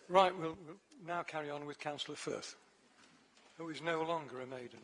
Right, we'll now carry on with Councillor Firth, who is no longer a maiden.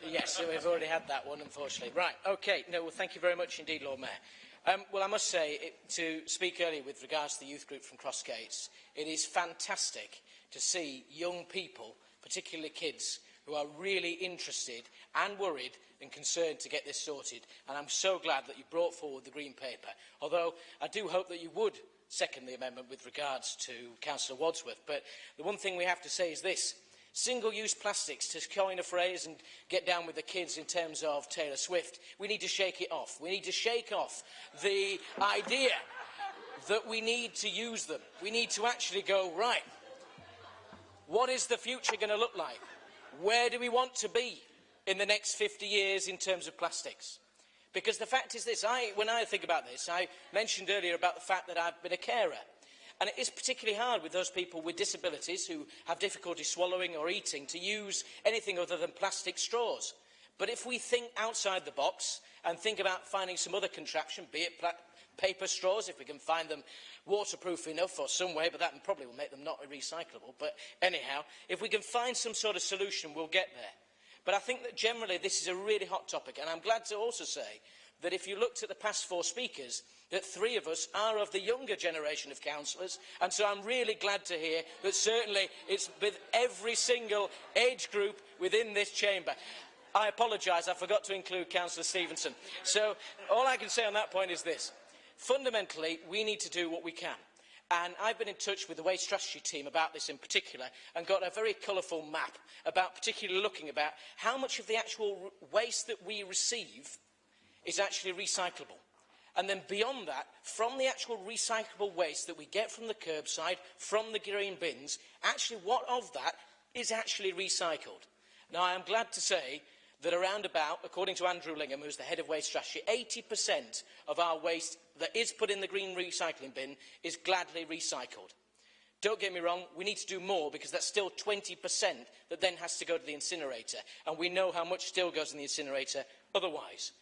Yes, so we've already had that one, unfortunately. Right, OK. No, well, thank you very much indeed, Lord Mayor. Well, I must say, to speak earlier with regards to the youth group from Crossgates, it is fantastic to see young people, particularly kids, who are really interested and worried and concerned to get this sorted. And I'm so glad that you brought forward the Green Paper, although I do hope that you would second the amendment with regards to Councillor Wadsworth. But the one thing we have to say is this. Single-use plastics, to coin a phrase and get down with the kids in terms of Taylor Swift, we need to shake it off. We need to shake off the idea that we need to use them. We need to actually go, right, what is the future going to look like? Where do we want to be in the next 50 years in terms of plastics? Because the fact is this, when I think about this, I mentioned earlier about the fact that I've been a carer. And it is particularly hard with those people with disabilities who have difficulty swallowing or eating to use anything other than plastic straws. But if we think outside the box and think about finding some other contraption, be it paper straws, if we can find them waterproof enough or some way, but that probably will make them not recyclable. But anyhow, if we can find some sort of solution, we'll get there. But I think that generally this is a really hot topic, and I'm glad to also say that if you looked at the past 4 speakers, that 3 of us are of the younger generation of councillors, and so I'm really glad to hear that certainly it's with every single age group within this chamber. I apologise, I forgot to include Councillor Stevenson. So all I can say on that point is this. Fundamentally, we need to do what we can. And I've been in touch with the waste strategy team about this in particular and got a very colourful map about particularly looking about how much of the actual waste that we receive is actually recyclable. And then beyond that, from the actual recyclable waste that we get from the curbside, from the green bins, actually what of that is actually recycled? Now, I am glad to say that around about, according to Andrew Lingham, who's the head of waste strategy, 80% of our waste that is put in the green recycling bin is gladly recycled. Don't get me wrong, we need to do more because that's still 20% that then has to go to the incinerator. And we know how much still goes in the incinerator otherwise.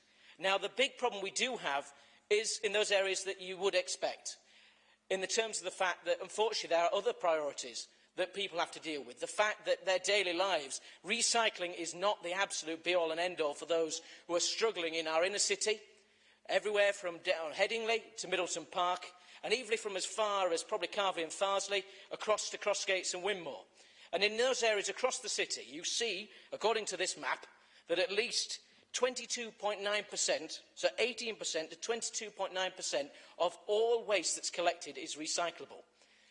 Now, the big problem we do have is in those areas that you would expect, in the terms of the fact that, unfortunately, there are other priorities that people have to deal with. The fact that their daily lives, recycling is not the absolute be-all and end-all for those who are struggling in our inner city, everywhere from down Headingley to Middleton Park, and even from as far as probably Carvey and Farsley, across to Crossgates and Winmore. And in those areas across the city, you see, according to this map, that at least 22.9%, so 18% to 22.9% of all waste that's collected is recyclable.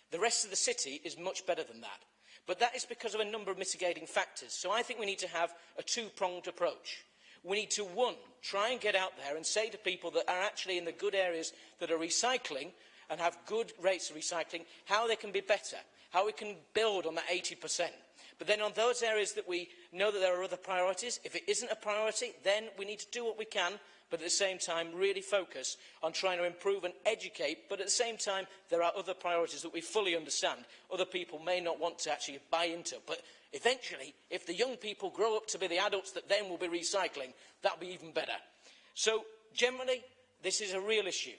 The rest of the city is much better than that. But that is because of a number of mitigating factors. So I think we need to have a two-pronged approach. We need to, one, try and get out there and say to people that are actually in the good areas that are recycling and have good rates of recycling, how they can be better, how we can build on that 80%. But then on those areas that we know that there are other priorities, if it isn't a priority, then we need to do what we can, but at the same time really focus on trying to improve and educate, but at the same time there are other priorities that we fully understand other people may not want to actually buy into. But eventually, if the young people grow up to be the adults that then will be recycling, that'll be even better. So generally, this is a real issue.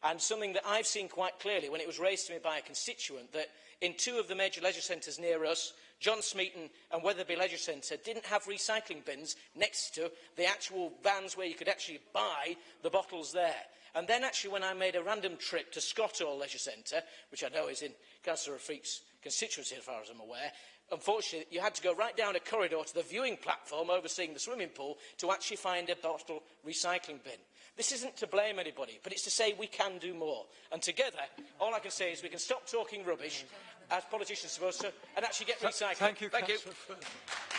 And something that I've seen quite clearly when it was raised to me by a constituent, that in 2 of the major leisure centres near us, John Smeaton and Wetherby Leisure Centre, didn't have recycling bins next to the actual vans where you could actually buy the bottles there. And then actually when I made a random trip to Scotthall Leisure Centre, which I know is in Councillor Rafique's constituency as far as I'm aware, unfortunately you had to go right down a corridor to the viewing platform overseeing the swimming pool to actually find a bottle recycling bin. This isn't to blame anybody, but it's to say we can do more. And together, all I can say is we can stop talking rubbish, as politicians are supposed to, and actually get recycling. Thank you, Thank you. Councillor Firth.